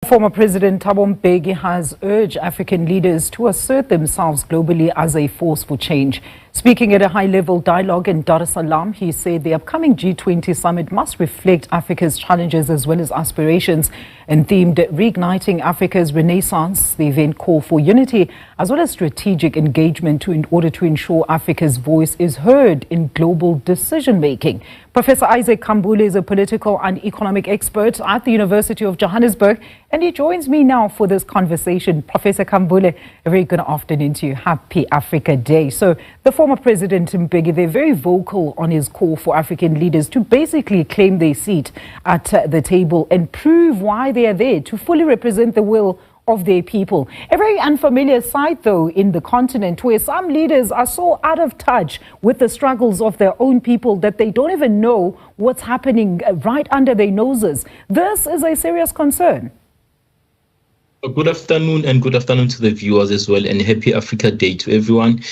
Former President Thabo Mbeki has urged African leaders to assert themselves globally as a force for change. Speaking at a high-level dialogue in Dar es Salaam, he said the upcoming G20 summit must reflect Africa's challenges as well as aspirations, and themed Reigniting Africa's Renaissance. The event called for unity as well as strategic engagement in order to ensure Africa's voice is heard in global decision-making. Professor Isaac Khambule is a political and economic expert at the University of Johannesburg, and he joins me now for this conversation. Professor Khambule, a very good afternoon to you. Happy Africa Day. So the former President Mbeki, they're very vocal on his call for African leaders to basically claim their seat at the table and prove why they are there to fully represent the will of their people. A very unfamiliar sight, though, in the continent, where some leaders are so out of touch with the struggles of their own people that they don't even know what's happening right under their noses. This is a serious concern. Good afternoon, and good afternoon to the viewers as well, and happy Africa Day to everyone.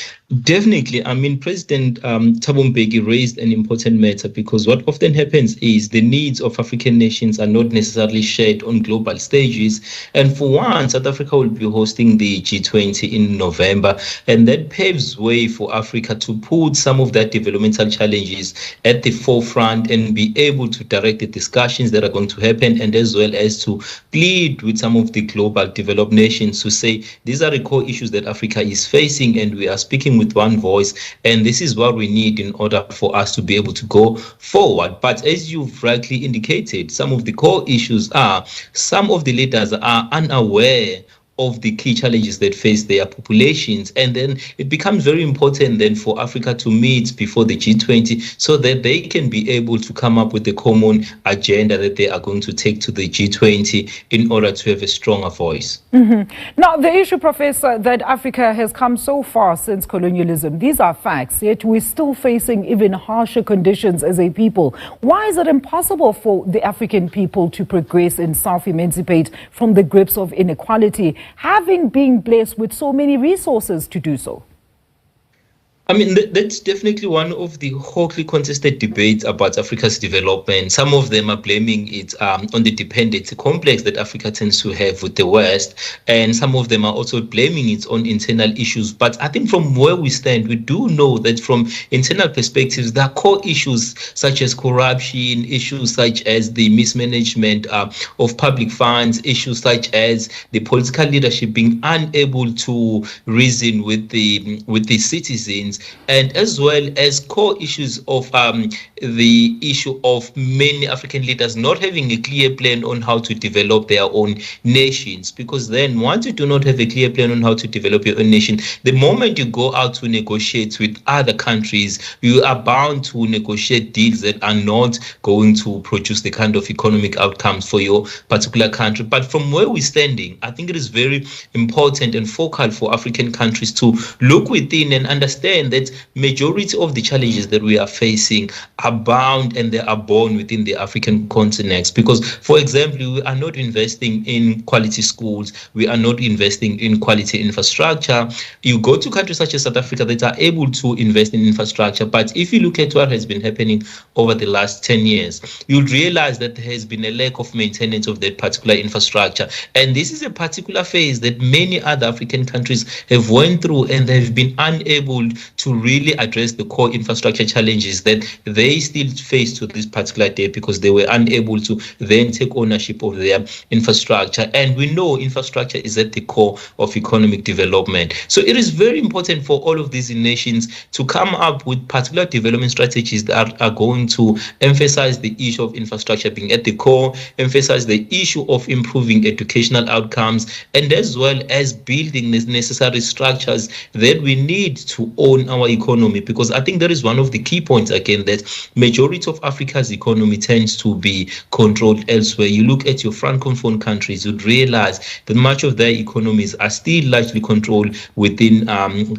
Definitely, President Thabo Mbeki raised an important matter, because what often happens is the needs of African nations are not necessarily shared on global stages. And for one, South Africa will be hosting the G20 in November, and that paves way for Africa to put some of that developmental challenges at the forefront and be able to direct the discussions that are going to happen, and as well as to plead with some of the global developed nations to say these are the core issues that Africa is facing, and we are speaking with one voice, and this is what we need in order for us to be able to go forward. But as you've rightly indicated, some of the core issues are some of the leaders are unaware of the key challenges that face their populations, and then it becomes very important then for Africa to meet before the G20 so that they can be able to come up with a common agenda that they are going to take to the G20 in order to have a stronger voice. Now, the issue, Professor, that Africa has come so far since colonialism, these are facts, yet we're still facing even harsher conditions as a people. Why is it impossible for the African people to progress and self-emancipate from the grips of inequality, having been blessed with so many resources to do so? That's definitely one of the hotly contested debates about Africa's development. Some of them are blaming it on the dependency complex that Africa tends to have with the West, and some of them are also blaming it on internal issues. But I think from where we stand, we do know that from internal perspectives, there are core issues such as corruption, issues such as the mismanagement of public funds, issues such as the political leadership being unable to reason with the citizens, and as well as core issues of the issue of many African leaders not having a clear plan on how to develop their own nations. Because then once you do not have a clear plan on how to develop your own nation, the moment you go out to negotiate with other countries, you are bound to negotiate deals that are not going to produce the kind of economic outcomes for your particular country. But from where we're standing, I think it is very important and focal for African countries to look within and understand that majority of the challenges that we are facing are bound and they are born within the African continent. Because, for example, we are not investing in quality schools, we are not investing in quality infrastructure. You go to countries such as South Africa that are able to invest in infrastructure, but if you look at what has been happening over the last 10 years, you'll realize that there has been a lack of maintenance of that particular infrastructure. And this is a particular phase that many other African countries have went through, and they've been unable to really address the core infrastructure challenges that they still face to this particular day, because they were unable to then take ownership of their infrastructure. And we know infrastructure is at the core of economic development. So it is very important for all of these nations to come up with particular development strategies that are going to emphasize the issue of infrastructure being at the core, emphasize the issue of improving educational outcomes, and as well as building the necessary structures that we need to own our economy. Because I think that is one of the key points, again, that majority of Africa's economy tends to be controlled elsewhere. You look at your francophone countries, you'd realize that much of their economies are still largely controlled within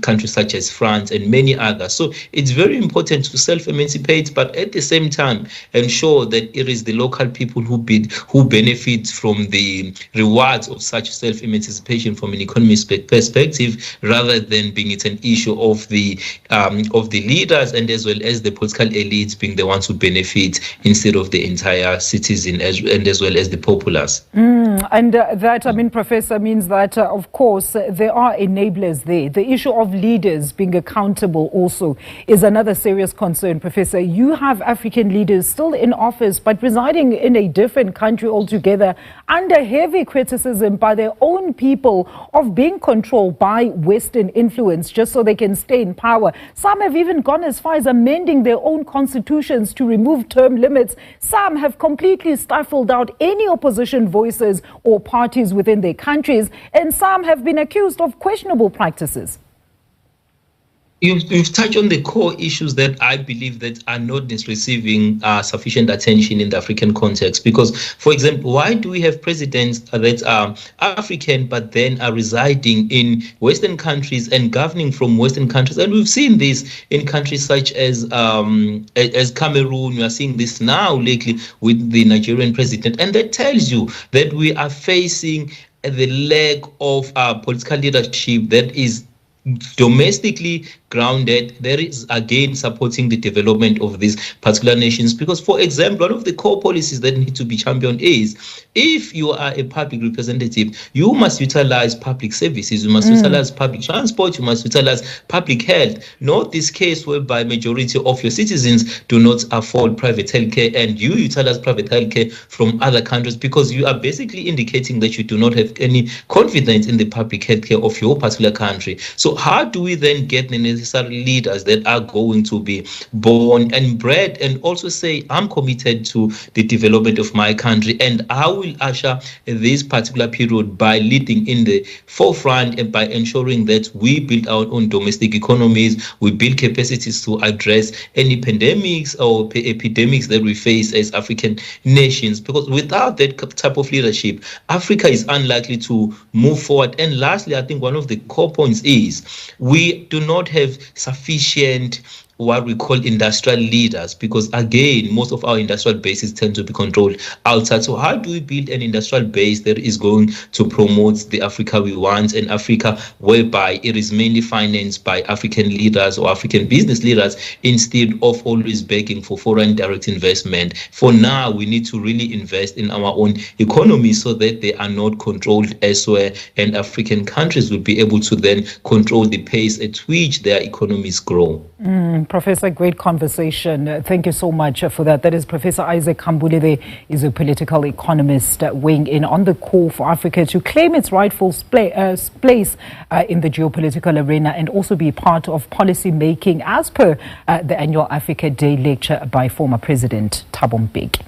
countries such as France and many others. So it's very important to self-emancipate, but at the same time ensure that it is the local people who benefit from the rewards of such self-emancipation from an economic perspective, rather than being it an issue of the the leaders and as well as the political elites being the ones who benefit instead of the entire citizen and as well as the populace. And that, I mean, Professor, means that, of course, there are enablers there. The issue of leaders being accountable also is another serious concern, Professor. You have African leaders still in office, but residing in a different country altogether, under heavy criticism by their own people of being controlled by Western influence just so they can stay in power. Some have even gone as far as amending their own constitutions to remove term limits. Some have completely stifled out any opposition voices or parties within their countries, and some have been accused of questionable practices. You've touched on the core issues that I believe that are not receiving sufficient attention in the African context. Because, for example, why do we have presidents that are African but then are residing in Western countries and governing from Western countries? And we've seen this in countries such as Cameroon. We are seeing this now lately with the Nigerian president. And that tells you that we are facing the lack of political leadership that is domestically grounded, there is again supporting the development of these particular nations. Because, for example, one of the core policies that need to be championed is if you are a public representative, you must utilize public services, you must utilize public transport, you must utilize public health. Not this case whereby majority of your citizens do not afford private healthcare and you utilize private healthcare from other countries, because you are basically indicating that you do not have any confidence in the public healthcare of your particular country. So how do we then get the necessary leaders that are going to be born and bred and also say, I'm committed to the development of my country and I will usher this particular period by leading in the forefront and by ensuring that we build our own domestic economies, we build capacities to address any pandemics or epidemics that we face as African nations. Because without that type of leadership, Africa is unlikely to move forward. And lastly, I think one of the core points is we do not have sufficient what we call industrial leaders, because again, most of our industrial bases tend to be controlled outside. So how do we build an industrial base that is going to promote the Africa we want, and Africa whereby it is mainly financed by African leaders or African business leaders instead of always begging for foreign direct investment? For now, we need to really invest in our own economy so that they are not controlled elsewhere, and African countries will be able to then control the pace at which their economies grow. Professor, great conversation. Thank you so much for that. That is Professor Isaac Khambule. There is a political economist weighing in on the call for Africa to claim its rightful place in the geopolitical arena and also be part of policy making as per the annual Africa Day lecture by former President Thabo Mbeki.